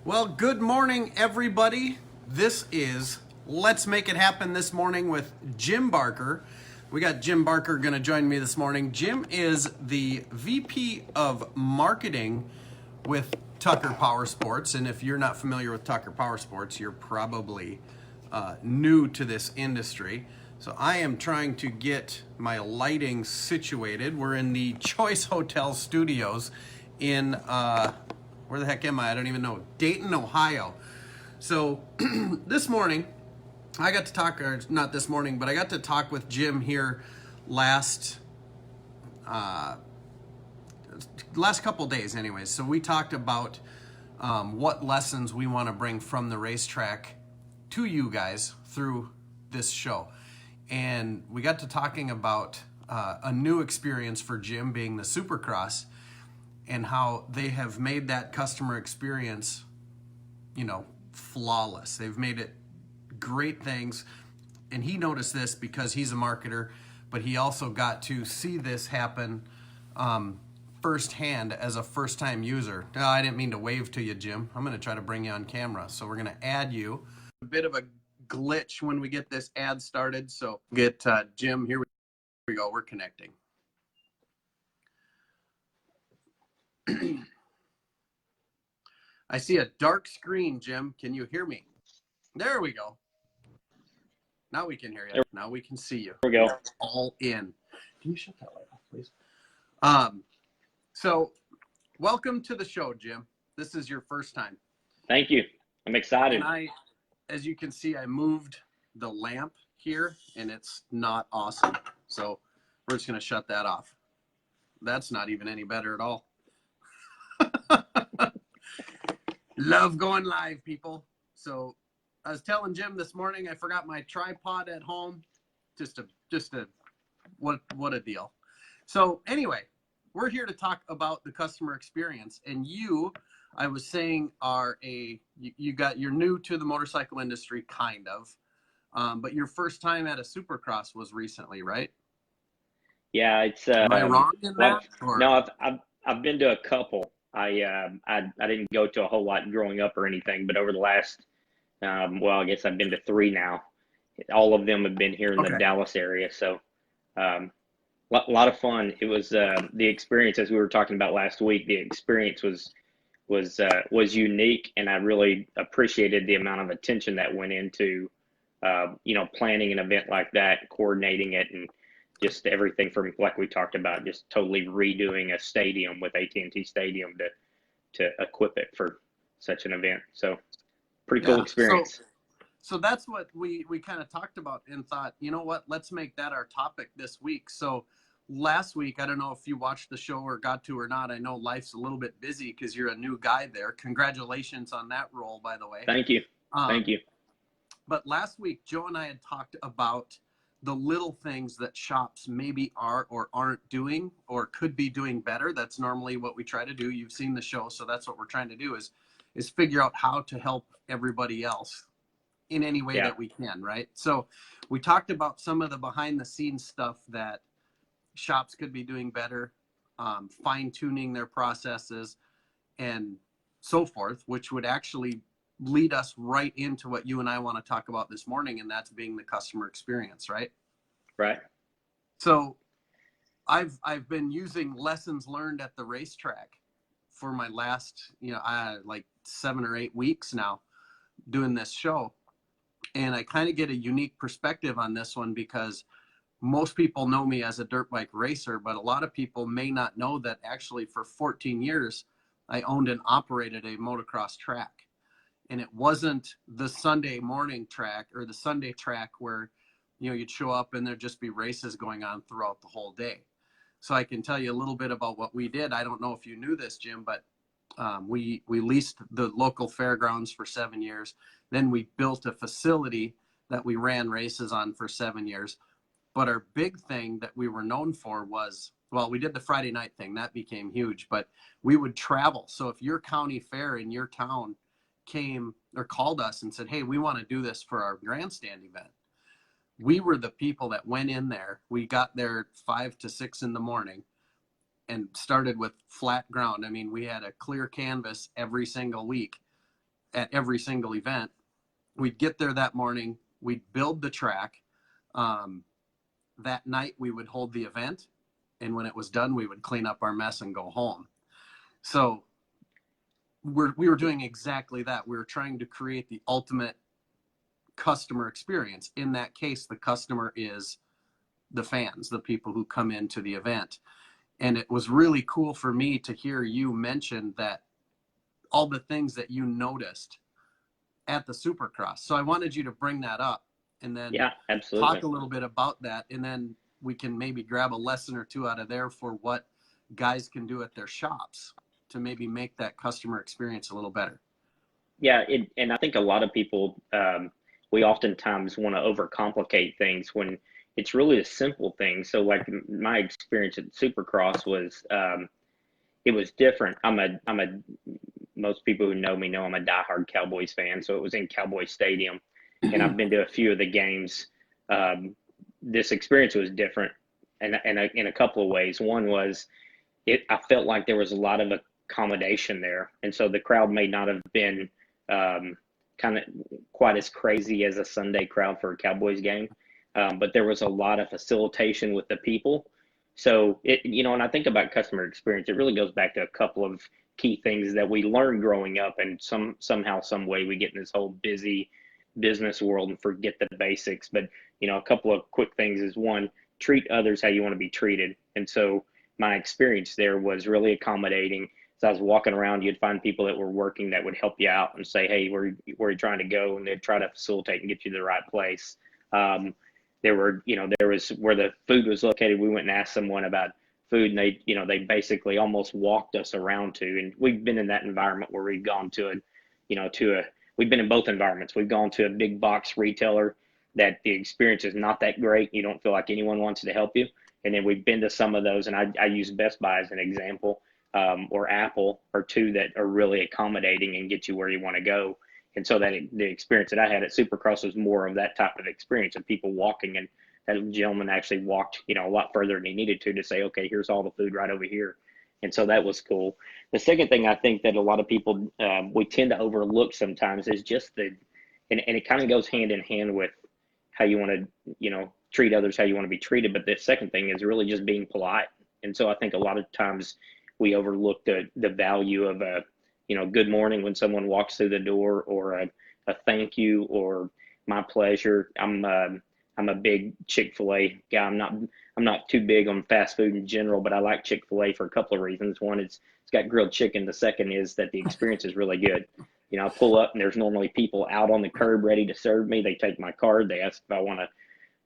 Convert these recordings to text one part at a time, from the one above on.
Well, good morning, everybody. This is Let's Make It Happen this morning with Jim Barker. We got Jim Barker going to join me this morning. Jim is the VP of Marketing with Tucker Power Sports. And if you're not familiar with Tucker Power Sports, you're probably new to this industry. So I am trying to get my lighting situated. We're in the Choice Hotel Studios in where the heck am I? I don't even know. Dayton, Ohio. So this morning, I got to talk, or not this morning, but I got to talk with Jim here last couple days anyways. So we talked about what lessons we want to bring from the racetrack to you guys through this show. And we got to talking about a new experience for Jim being the Supercross, and how they have made that customer experience, flawless. They've made it great things. And he noticed this because he's a marketer, but he also got to see this happen firsthand as a first-time user. Oh, I didn't mean to wave to you, Jim. I'm going to try to bring you on camera. So we're going to add you. A bit of a glitch when we get this ad started. So get Jim. Here we go. We're connecting. I see a dark screen, Jim. Can you hear me? There we go. Now we can hear you. Now we can see you. There we go. We're all in. Can you shut that light off, please? So welcome to the show, Jim. This is your first time. Thank you. I'm excited. And as you can see, I moved the lamp here, and it's not awesome. So we're just going to shut that off. That's not even any better at all. Love going live, people. So I was telling Jim this morning I forgot my tripod at home. Just a what a deal. So anyway, we're here to talk about the customer experience. And I was saying, you're new to the motorcycle industry, kind of, but your first time at a Supercross was recently, right? Yeah, it's. Am I wrong in that? No, I've been to a couple. I didn't go to a whole lot growing up or anything, but over the last, I guess I've been to 3 now. All of them have been here in the Dallas area, so a lot of fun. It was the experience, as we were talking about last week. The experience was unique, and I really appreciated the amount of attention that went into planning an event like that, coordinating it, and just everything from, like we talked about, just totally redoing a stadium with AT&T Stadium to equip it for such an event. So pretty cool experience. So that's what we kind of talked about and thought, you know what, let's make that our topic this week. So last week, I don't know if you watched the show or got to or not. I know life's a little bit busy because you're a new guy there. Congratulations on that role, by the way. Thank you. Thank you. But last week, Joe and I had talked about the little things that shops maybe are or aren't doing or could be doing better. That's normally what we try to do. You've seen the show, so that's what we're trying to do is figure out how to help everybody else in any way that we can, right? So we talked about some of the behind the scenes stuff that shops could be doing better, fine-tuning their processes and so forth, which would actually lead us right into what you and I want to talk about this morning, and that's being the customer experience, right? Right. So I've been using lessons learned at the racetrack for my last, like 7 or 8 weeks now doing this show. And I kind of get a unique perspective on this one because most people know me as a dirt bike racer, but a lot of people may not know that actually for 14 years, I owned and operated a motocross track. And it wasn't the Sunday morning track or the Sunday track where, you'd show up and there'd just be races going on throughout the whole day. So I can tell you a little bit about what we did. I don't know if you knew this, Jim, but we leased the local fairgrounds for 7 years. Then we built a facility that we ran races on for 7 years. But our big thing that we were known for was, we did the Friday night thing. That became huge, but we would travel. So if your county fair in your town came or called us and said, hey, we want to do this for our grandstand event, we were the people that went in there. We got there 5 to 6 in the morning and started with flat ground. I mean, we had a clear canvas every single week at every single event. We'd get there that morning, we'd build the track. That night we would hold the event, and when it was done, we would clean up our mess and go home. So we were doing exactly that. We were trying to create the ultimate customer experience. In that case, the customer is the fans, the people who come into the event. And it was really cool for me to hear you mention that all the things that you noticed at the Supercross. So I wanted you to bring that up and then absolutely. talk a little bit about that. And then we can maybe grab a lesson or two out of there for what guys can do at their shops to maybe make that customer experience a little better. Yeah, and I think a lot of people, we oftentimes want to overcomplicate things when it's really a simple thing. So like my experience at Supercross was, it was different. Most people who know me know I'm a diehard Cowboys fan. So it was in Cowboy Stadium, and I've been to a few of the games. This experience was different, and in a couple of ways. One was, I felt like there was a lot of accommodation there, and so the crowd may not have been kind of quite as crazy as a Sunday crowd for a Cowboys game, but there was a lot of facilitation with the people. So and I think about customer experience, it really goes back to a couple of key things that we learned growing up, and somehow, some way, we get in this whole busy business world and forget the basics. But a couple of quick things is, one, treat others how you want to be treated. And so my experience there was really accommodating. So I was walking around, you'd find people that were working that would help you out and say, hey, where are you trying to go? And they'd try to facilitate and get you to the right place. There was where the food was located. We went and asked someone about food, and they basically almost walked us around to, and we've been in that environment where we've gone to we've been in both environments. We've gone to a big box retailer that the experience is not that great. You don't feel like anyone wants to help you. And then we've been to some of those, and I use Best Buy as an example, or Apple, or two that are really accommodating and get you where you want to go. And so the experience that I had at Supercross was more of that type of experience of people walking, and that gentleman actually walked, a lot further than he needed to say, okay, here's all the food right over here. And so that was cool. The second thing I think that a lot of people, we tend to overlook sometimes, is just and it kind of goes hand in hand with how you want to, treat others, how you want to be treated. But the second thing is really just being polite. And so I think a lot of times we overlook the value of a, good morning when someone walks through the door, or a thank you, or my pleasure. I'm a big Chick-fil-A guy. I'm not too big on fast food in general, but I like Chick-fil-A for a couple of reasons. One is it's got grilled chicken. The second is that the experience is really good. I pull up and there's normally people out on the curb ready to serve me. They take my card. They ask if I want a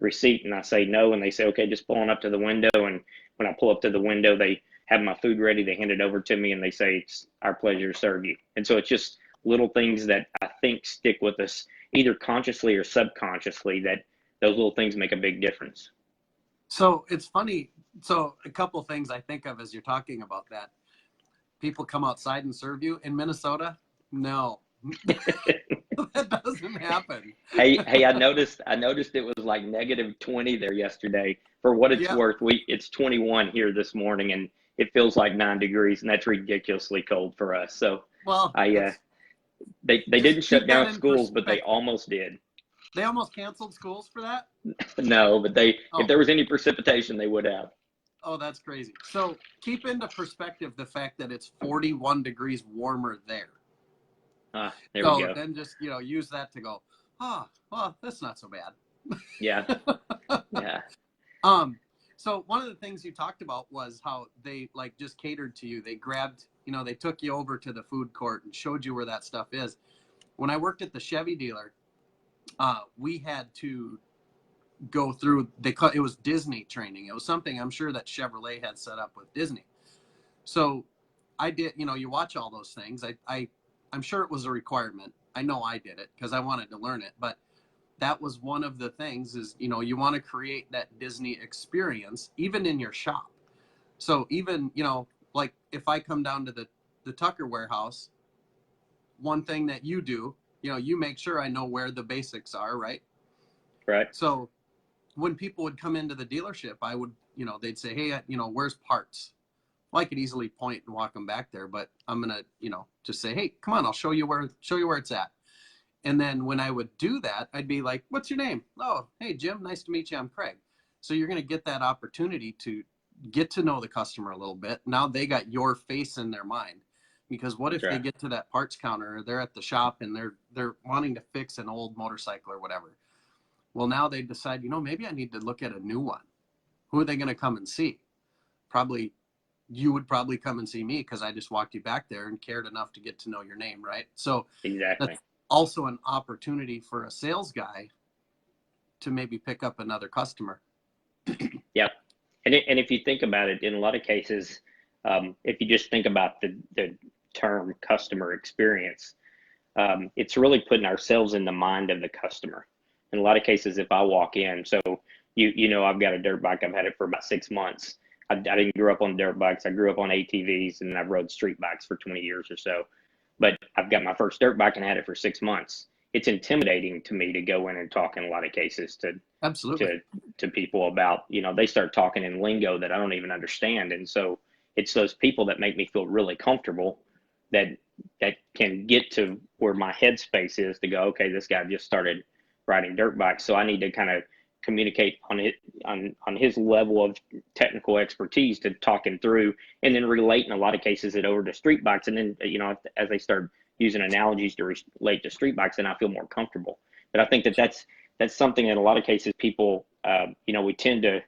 receipt, and I say no, and they say, okay, just pull on up to the window. And when I pull up to the window, they have my food ready. They hand it over to me, and they say, it's our pleasure to serve you. And so it's just little things that I think stick with us, either consciously or subconsciously, that those little things make a big difference. So it's funny. So a couple things I think of as you're talking about that. People come outside and serve you in Minnesota? No. That doesn't happen. Hey, I noticed it was like -20 there yesterday. For what it's worth, it's 21 here this morning, and it feels like 9 degrees, and that's ridiculously cold for us. So they didn't shut down schools, but they almost did. They almost canceled schools for that? No, but if there was any precipitation, they would have. Oh, that's crazy. So keep into perspective the fact that it's 41 degrees warmer there. There we go. Then just, use that to go, well, that's not so bad. Yeah. Yeah. So one of the things you talked about was how they just catered to you. They grabbed, they took you over to the food court and showed you where that stuff is. When I worked at the Chevy dealer, we had to go through, it was Disney training. It was something I'm sure that Chevrolet had set up with Disney. So I did, you watch all those things. I'm sure it was a requirement. I know I did it because I wanted to learn it, but that was one of the things is, you want to create that Disney experience even in your shop. So even, like if I come down to the Tucker warehouse, one thing that you do, you make sure I know where the basics are, right? Right. So when people would come into the dealership, I would, they'd say, hey, where's parts? Well, I could easily point and walk them back there, but I'm gonna, just say, hey, come on, I'll show you where it's at. And then when I would do that, I'd be like, what's your name? Oh, hey, Jim, nice to meet you. I'm Craig. So you're going to get that opportunity to get to know the customer a little bit. Now they got your face in their mind. Because what That's if they right. get to that parts counter, or they're at the shop and they're wanting to fix an old motorcycle or whatever. Well, now they decide, maybe I need to look at a new one. Who are they going to come and see? Probably you would probably come and see me because I just walked you back there and cared enough to get to know your name, right? So Exactly. that's also an opportunity for a sales guy to maybe pick up another customer. Yep. And if you think about it, in a lot of cases, if you just think about the term customer experience, it's really putting ourselves in the mind of the customer. In a lot of cases, if I walk in, so I've got a dirt bike. I've had it for about 6 months. I didn't grow up on dirt bikes. I grew up on ATVs, and I've rode street bikes for 20 years or so. But I've got my first dirt bike and had it for 6 months. It's intimidating to me to go in and talk in a lot of cases Absolutely. to people about, they start talking in lingo that I don't even understand. And so it's those people that make me feel really comfortable that can get to where my headspace is to go, okay, this guy just started riding dirt bikes, so I need to kind of communicate on his level of technical expertise to talk him through, and then relate in a lot of cases it over to street bikes. And then as they start using analogies to relate to street bikes, then I feel more comfortable. But I think that's something that a lot of cases people, we tend to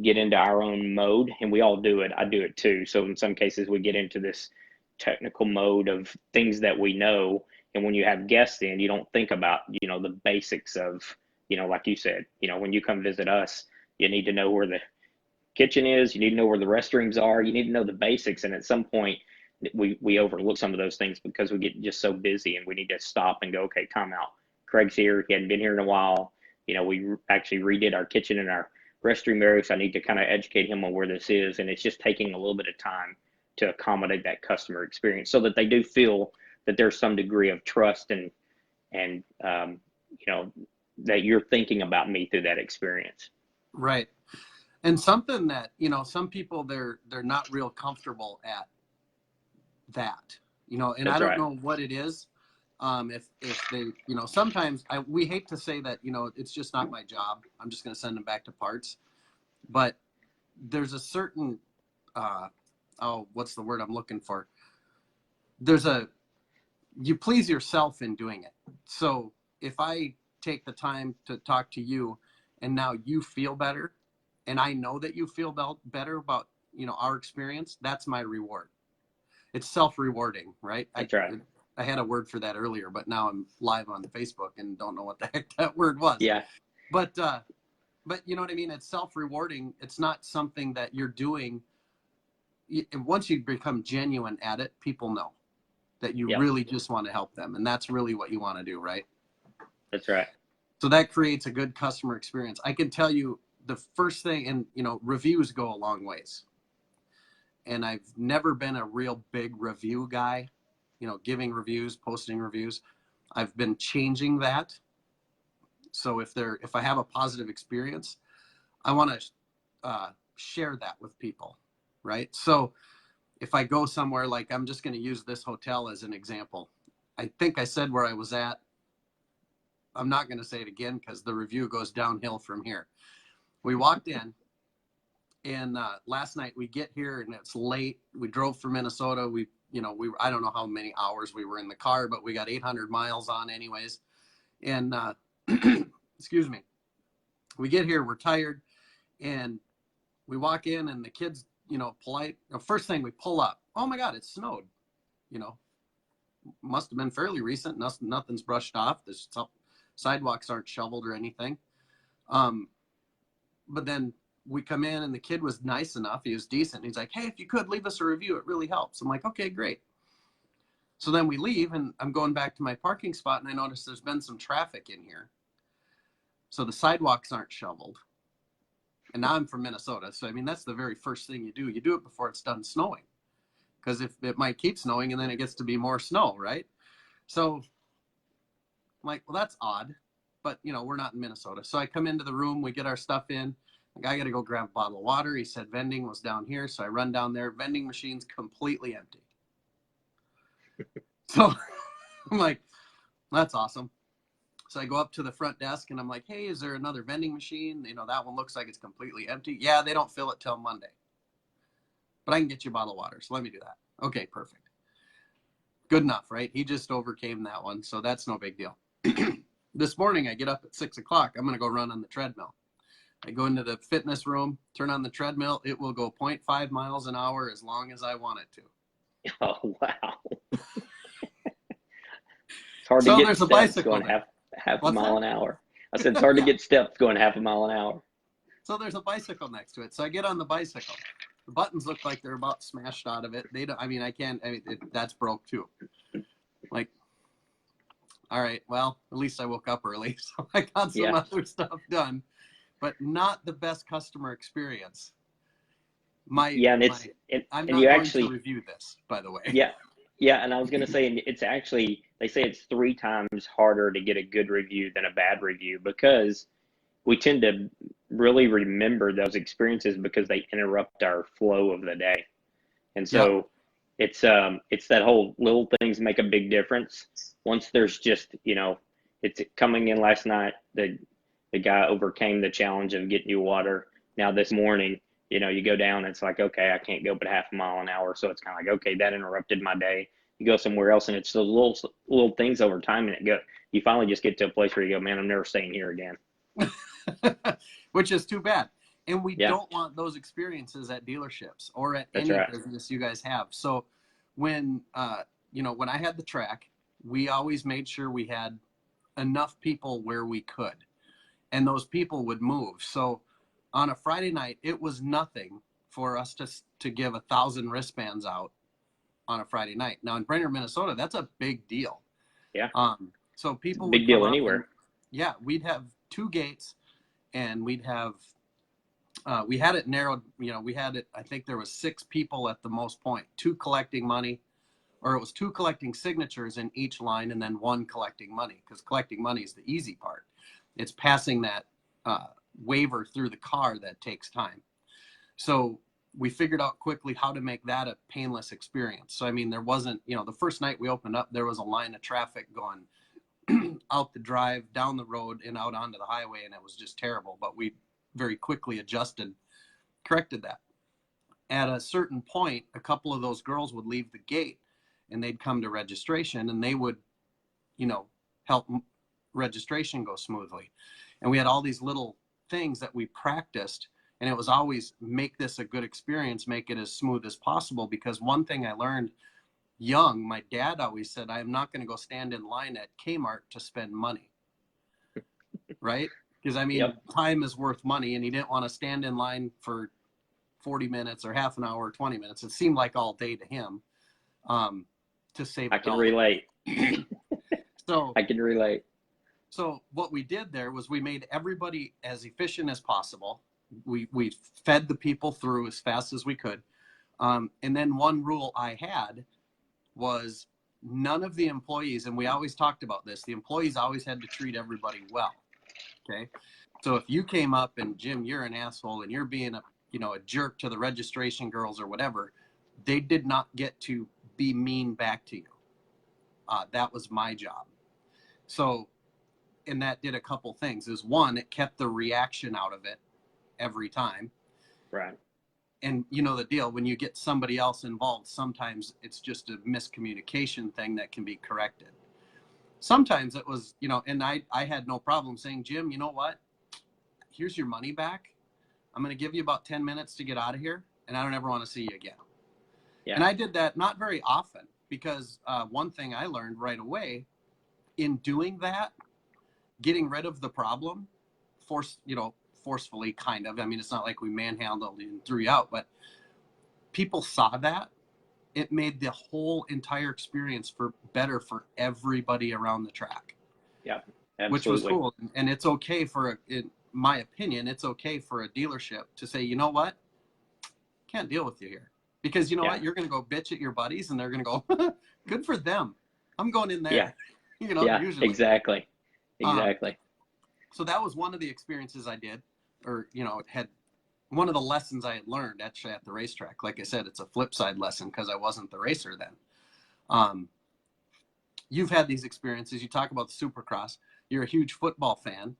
get into our own mode, and we all do it. I do it too. So in some cases we get into this technical mode of things that we know. And when you have guests in, you don't think about, the basics of, like you said, when you come visit us, you need to know where the kitchen is. You need to know where the restrooms are. You need to know the basics. And at some point, we overlook some of those things because we get just so busy, and we need to stop and go, okay, time out. Craig's here. He hadn't been here in a while. We actually redid our kitchen and our restroom area, so I need to kind of educate him on where this is. And it's just taking a little bit of time to accommodate that customer experience so that they do feel that there's some degree of trust and that you're thinking about me through that experience. Right. And something that, some people they're not real comfortable at that, and I That's don't right. know what it is. If they, sometimes we hate to say that, it's just not my job. I'm just going to send them back to parts. But there's a certain, what's the word I'm looking for? You please yourself in doing it. So if I take the time to talk to you and now you feel better, and I know that you feel better about, our experience, that's my reward. It's self-rewarding, right? That's right. I had a word for that earlier, but now I'm live on Facebook and don't know what the heck that word was. Yeah. But you know what I mean? It's self-rewarding. It's not something that you're doing. Once you become genuine at it, people know that you Yep. really just want to help them. And that's really what you want to do, right? That's right. So that creates a good customer experience. I can tell you the first thing, and reviews go a long ways. And I've never been a real big review guy, giving reviews, posting reviews. I've been changing that. So if I have a positive experience, I want to share that with people, right? So if I go somewhere, like I'm just going to use this hotel as an example. I think I said where I was at. I'm not going to say it again because the review goes downhill from here. We walked in, and last night we get here and it's late. We drove from Minnesota. I don't know how many hours we were in the car, but we got 800 miles on anyways. And excuse me, we get here, we're tired, and we walk in, and the kids, polite. First thing, we pull up. Oh my God, it snowed. Must have been fairly recent. Nothing's brushed off. The sidewalks aren't shoveled or anything. But then we come in, and the kid was nice enough. He was decent. He's like, hey, if you could leave us a review, it really helps. I'm like, okay, great. So then we leave, and I'm going back to my parking spot, and I notice there's been some traffic in here. So the sidewalks aren't shoveled. And now I'm from Minnesota. So, I mean, that's the very first thing you do. You do it before it's done snowing. Because if it might keep snowing, and then it gets to be more snow, right? So I'm like, well, that's odd. But, we're not in Minnesota. So I come into the room. We get our stuff in. Like, I got to go grab a bottle of water. He said vending was down here. So I run down there. Vending machine's completely empty. So I'm like, that's awesome. So I go up to the front desk and I'm like, hey, is there another vending machine? You know, that one looks like it's completely empty. Yeah, they don't fill it till Monday. But I can get you a bottle of water. So let me do that. Okay, perfect. Good enough, right? He just overcame that one. So that's no big deal. This morning I get up at 6 o'clock. I'm going to go run on the treadmill. I go into the fitness room, turn on the treadmill. It will go 0.5 miles an hour as long as I want it to. Oh, wow. It's hard So to get there's a steps bicycle going there. half a What's mile that? an hour. I said it's hard to get steps going half a mile an hour. So there's a bicycle next to it. So I get on the bicycle. The buttons look like they're about smashed out of it. They don't, I mean, I can't, I mean, that's broke too. Like, all right, well, at least I woke up early. So I got some Yeah. other stuff done, but not the best customer experience. Yeah, and I'm and not you going actually, to review this, by the way. yeah, yeah, and I was gonna say, and it's actually, they say it's 3 times harder to get a good review than a bad review because we tend to really remember those experiences because they interrupt our flow of the day. And Yep. so it's that whole little things make a big difference. Once there's just, it's coming in last night, the guy overcame the challenge of getting you water. Now this morning, you go down, it's like, okay, I can't go but half a mile an hour. So it's kind of like, okay, that interrupted my day. You go somewhere else and it's those little things over time, and you finally just get to a place where you go, man, I'm never staying here again. Which is too bad. And we Yeah, don't want those experiences at dealerships or at that's any right. business you guys have. So when when I had the track, we always made sure we had enough people where we could, and those people would move. So on a Friday night, it was nothing for us to give 1,000 wristbands out on a Friday night. Now in Brainerd, Minnesota, that's a big deal. Yeah, So it's a people would big come deal up and anywhere. yeah, we'd have 2 gates, and we had it narrowed. We had it, I think there was 6 people at the most point, 2 collecting money, or it was 2 collecting signatures in each line and then 1 collecting money, because collecting money is the easy part. It's passing that waiver through the car that takes time. So we figured out quickly how to make that a painless experience. So I mean, there wasn't, the first night we opened up, there was a line of traffic going out the drive, down the road, and out onto the highway, and it was just terrible. But we very quickly corrected that. At a certain point, a couple of those girls would leave the gate and they'd come to registration, and they would, help registration go smoothly. And we had all these little things that we practiced, and it was always make this a good experience, make it as smooth as possible. Because one thing I learned young, my dad always said, I am not going to go stand in line at Kmart to spend money. Right? Because I mean, Yep. time is worth money, and he didn't want to stand in line for 40 minutes or half an hour or 20 minutes. It seemed like all day to him, to save I a can dollar. relate. So I can relate. So what we did there was we made everybody as efficient as possible. We fed the people through as fast as we could. And then one rule I had was none of the employees, and we always talked about this, the employees always had to treat everybody well. Okay. So if you came up and Jim, you're an asshole and you're being a jerk to the registration girls or whatever, they did not get to be mean back to you. That was my job. So, and that did a couple things. Is one, it kept the reaction out of it every time. Right. And you know the deal, when you get somebody else involved, sometimes it's just a miscommunication thing that can be corrected. Sometimes it was, and I had no problem saying, Jim, you know what? Here's your money back. I'm going to give you about 10 minutes to get out of here, and I don't ever want to see you again. Yeah. And I did that not very often, because one thing I learned right away in doing that, getting rid of the problem, forcefully, kind of. I mean, it's not like we manhandled and threw you out, but people saw that. It made the whole entire experience better for everybody around the track. Yeah, absolutely. Which was cool. And it's okay in my opinion, it's okay for a dealership to say, you know what? Can't deal with you here. Because you know what? You're going to go bitch at your buddies, and they're going to go, good for them. I'm going in there. Yeah. Usually. Exactly. So that was one of the experiences I did, or had one of the lessons I had learned actually at the racetrack. Like I said, it's a flip side lesson because I wasn't the racer then. Um, you've had these experiences. You talk about the Supercross. You're a huge football fan.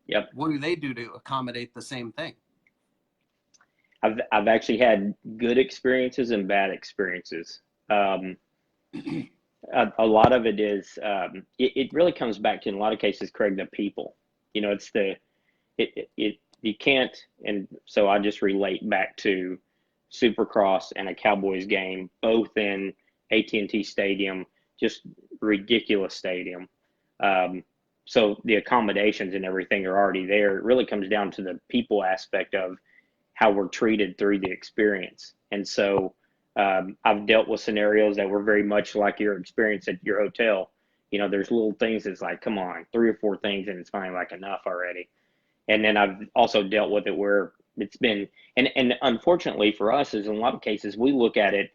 Yep. What do they do to accommodate the same thing? I've actually had good experiences and bad experiences. A lot of it is it really comes back to, in a lot of cases, Craig, the people. You know, it's the it you can't, and so I just relate back to Supercross and a Cowboys game, both in AT&T Stadium, just ridiculous stadium. So the accommodations and everything are already there. It really comes down to the people aspect of how we're treated through the experience. And so I've dealt with scenarios that were very much like your experience at your hotel. You know, there's little things that's like, come on, 3 or 4 things, and it's finally like enough already. And then I've also dealt with it where it's been, and unfortunately for us, is in a lot of cases, we look at it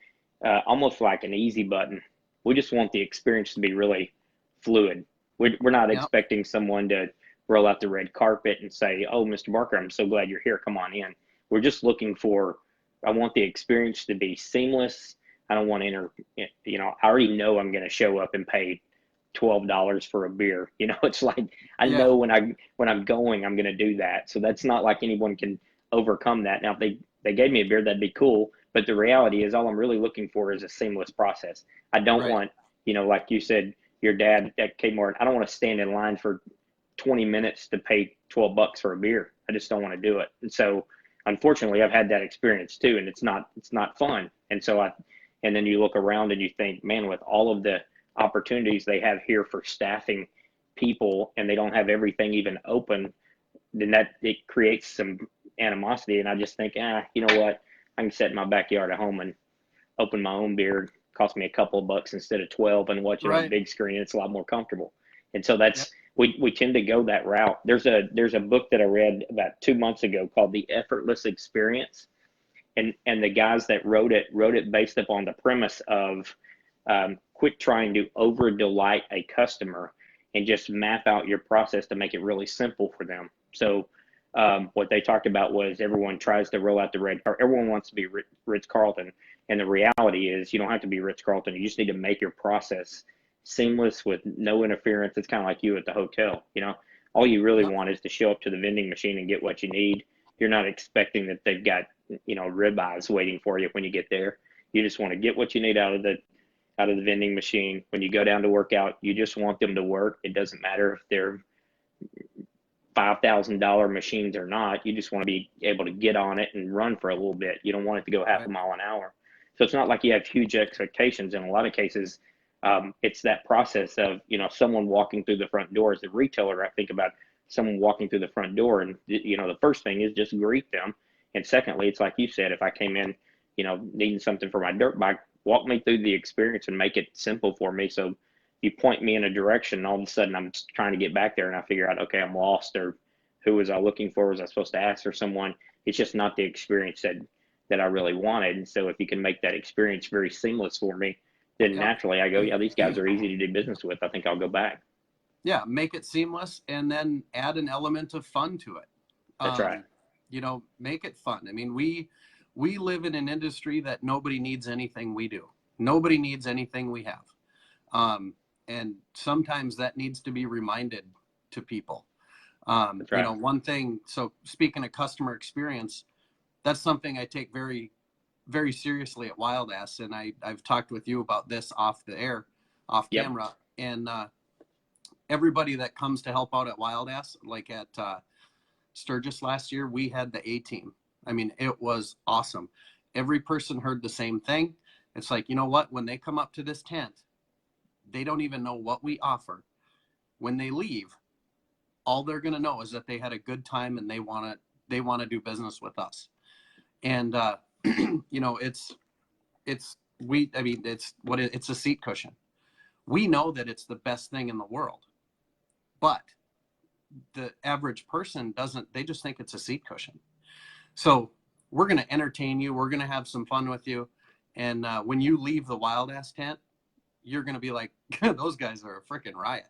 almost like an easy button. We just want the experience to be really fluid. We're not Yep. expecting someone to roll out the red carpet and say, "Oh, Mr. Barker, I'm so glad you're here. Come on in." We're just looking for, I want the experience to be seamless. I don't want to I already know I'm going to show up and pay $12 for a beer. You know, it's like, I Yeah. know when I'm going, I'm going to do that. So that's not like anyone can overcome that. Now, if they gave me a beer, that'd be cool. But the reality is, all I'm really looking for is a seamless process. I don't Right. want, like you said, your dad at Kmart, I don't want to stand in line for 20 minutes to pay $12 for a beer. I just don't want to do it. And so, unfortunately, I've had that experience too, and it's not fun. And then you look around and you think, man, with all of the opportunities they have here for staffing people, and they don't have everything even open, then that it creates some animosity. And I just think, you know what? I can sit in my backyard at home and open my own beer. It cost me a couple of bucks instead of 12, and watch it on the Right. big screen. It's a lot more comfortable. And so Yep. we tend to go that route. There's a book that I read about 2 months ago called The Effortless Experience. And the guys that wrote it based upon the premise of quit trying to over delight a customer and just map out your process to make it really simple for them. So what they talked about was, everyone tries to roll out the red car. Everyone wants to be Ritz Carlton. And the reality is, you don't have to be Ritz Carlton. You just need to make your process seamless with no interference. It's kind of like you at the hotel. All you really Yep. want is to show up to the vending machine and get what you need. You're not expecting that they've got, ribeyes waiting for you when you get there. You just want to get what you need out of the vending machine. When you go down to work out, you just want them to work. It doesn't matter if they're $5,000 machines or not. You just want to be able to get on it and run for a little bit. You don't want it to go half Right. a mile an hour. So it's not like you have huge expectations. In a lot of cases, it's that process of, someone walking through the front door. As a retailer, I think about someone walking through the front door, and the first thing is just greet them. And secondly, it's like you said, if I came in, needing something for my dirt bike, walk me through the experience and make it simple for me. So you point me in a direction, and all of a sudden I'm trying to get back there, and I figure out, okay, I'm lost, or who was I looking for? Was I supposed to ask for someone? It's just not the experience that I really wanted. And so if you can make that experience very seamless for me, then Yep. naturally I go, yeah, these guys are easy to do business with. I think I'll go back. Yeah. Make it seamless, and then add an element of fun to it. That's right. Um, make it fun. I mean, we live in an industry that nobody needs anything we do. Nobody needs anything we have. And sometimes that needs to be reminded to people. That's right. One thing, so speaking of customer experience, that's something I take very, very seriously at Wild Ass. And I've talked with you about this off the air, off Yep. camera. And everybody that comes to help out at Wild Ass, like at Sturgis last year, we had the A team. I mean, it was awesome. Every person heard the same thing. It's like, you know what? When they come up to this tent, they don't even know what we offer. When they leave, all they're going to know is that they had a good time, and they want to do business with us. And it's a seat cushion. We know that it's the best thing in the world, but the average person doesn't. They just think it's a seat cushion. So we're going to entertain you. We're going to have some fun with you. And when you leave the Wild Ass tent, you're going to be like, those guys are a freaking riot.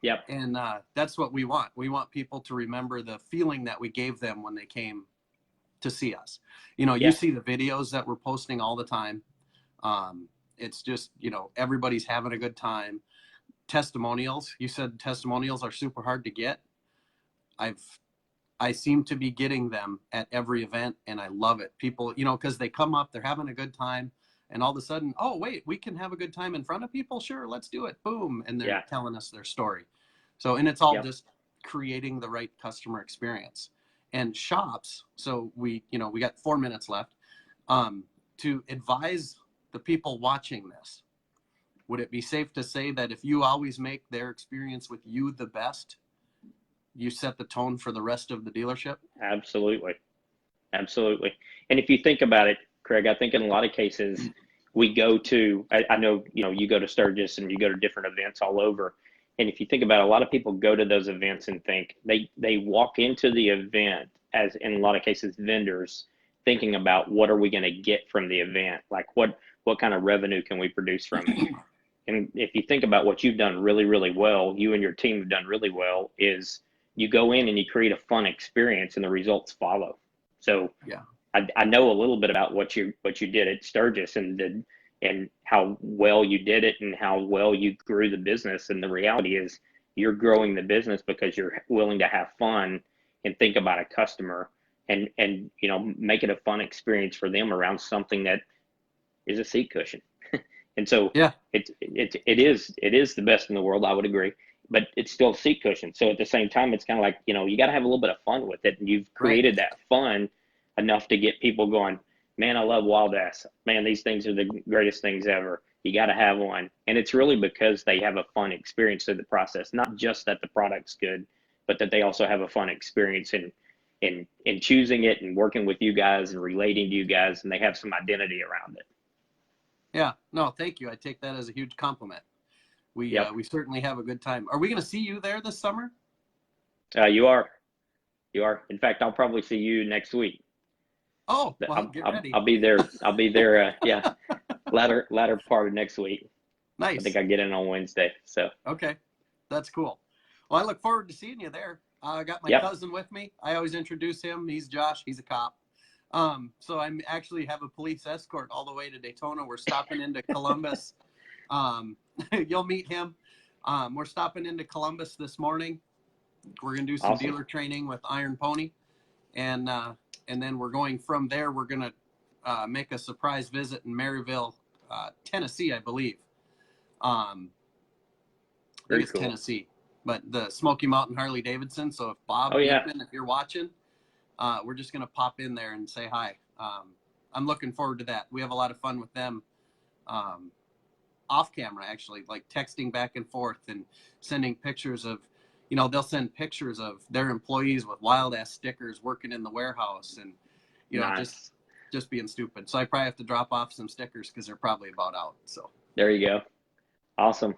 Yep. And that's what we want. We want people to remember the feeling that we gave them when they came to see us. You know, you Yeah, see the videos that we're posting all the time. It's just, you know, everybody's having a good time. Testimonials. You said testimonials are super hard to get. I seem to be getting them at every event, and I love it. People, you know, because they come up, they're having a good time, and all of a sudden, oh wait, we can have a good time in front of people. Sure, let's do it. Boom, and they're yeah, telling us their story. So, and it's all yep, just creating the right customer experience. And shops. So we, you know, we got 4 minutes left. To advise the people watching this, would it be safe to say that if you always make their experience with you the best, you set the tone for the rest of the dealership? absolutely. Absolutely. And if you think about it, Craig, I think in a lot of cases we go to, I know, you know, you go to Sturgis and you go to different events all over. And if you think about it, a lot of people go to those events and think they walk into the event as in a lot of cases vendors thinking about what are we going to get from the event? Like what kind of revenue can we produce from it? And if you think about what you've done really, really well, you and your team have done really well, is you go in and you create a fun experience and the results follow. So Yeah. I know a little bit about what you did at Sturgis and how well you did it and how well you grew the business. And the reality is you're growing the business because you're willing to have fun and think about a customer and you know, make it a fun experience for them around something that is a seat cushion. And so Yeah. it is the best in the world, I would agree, but it's still a seat cushion. So at the same time, it's kind of like, you know, you got to have a little bit of fun with it, and you've Right. created that fun enough to get people going, man, I love wild ass. Man, these things are the greatest things ever. You got to have one. And it's really because they have a fun experience through the process, not just that the product's good, but that they also have a fun experience in choosing it and working with you guys and relating to you guys, and they have some identity around it. Yeah. No, thank you. I take that as a huge compliment. Yep. We certainly have a good time. Are we going to see you there this summer? You are. You are. In fact, I'll probably see you next week. Oh, well, get ready. I'll be there. I'll be there. Yeah, latter part of next week. I think Nice. I get in on Wednesday. So Okay. That's cool. Well, I look forward to seeing you there. I got my yep. cousin with me. I always introduce him. He's Josh. He's a cop. So I actually have a police escort all the way to Daytona. We're stopping into Columbus. You'll meet him. We're stopping into Columbus this morning. We're going to do some Awesome. dealer training with Iron Pony. And then we're going from there. We're going to make a surprise visit in Maryville, Tennessee, I believe. I Very think it's cool. Tennessee, but the Smoky Mountain Harley Davidson. So if Bob Oh yeah. Beekman, if you're watching, we're just going to pop in there and say hi. I'm looking forward to that. We have a lot of fun with them off camera, actually, like texting back and forth and sending pictures of, you know, they'll send pictures of their employees with wild ass stickers working in the warehouse and, you know, Nice. just being stupid. So I probably have to drop off some stickers because they're probably about out. So There you go. Awesome.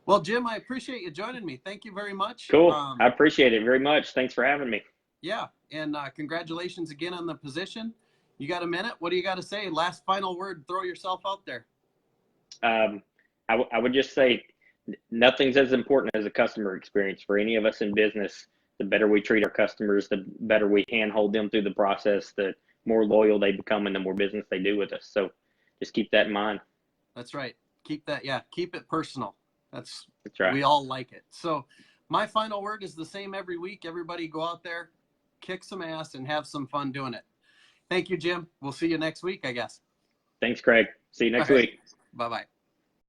well, Jim, I appreciate you joining me. Thank you very much. Cool. I appreciate it very much. Thanks for having me. Yeah, and congratulations again on the position. You got a minute? What do you got to say? Last final word. Throw yourself out there. I would just say nothing's as important as a customer experience for any of us in business. The better we treat our customers, the better we handhold them through the process, the more loyal they become and the more business they do with us. So just keep that in mind. That's right. Keep that. Yeah, keep it personal. That's right. We all like it. So my final word is the same every week. Everybody go out there, kick some ass, and have some fun doing it. Thank you, Jim. We'll see you next week, I guess. Thanks, Craig. See you next All right. week. Bye-bye.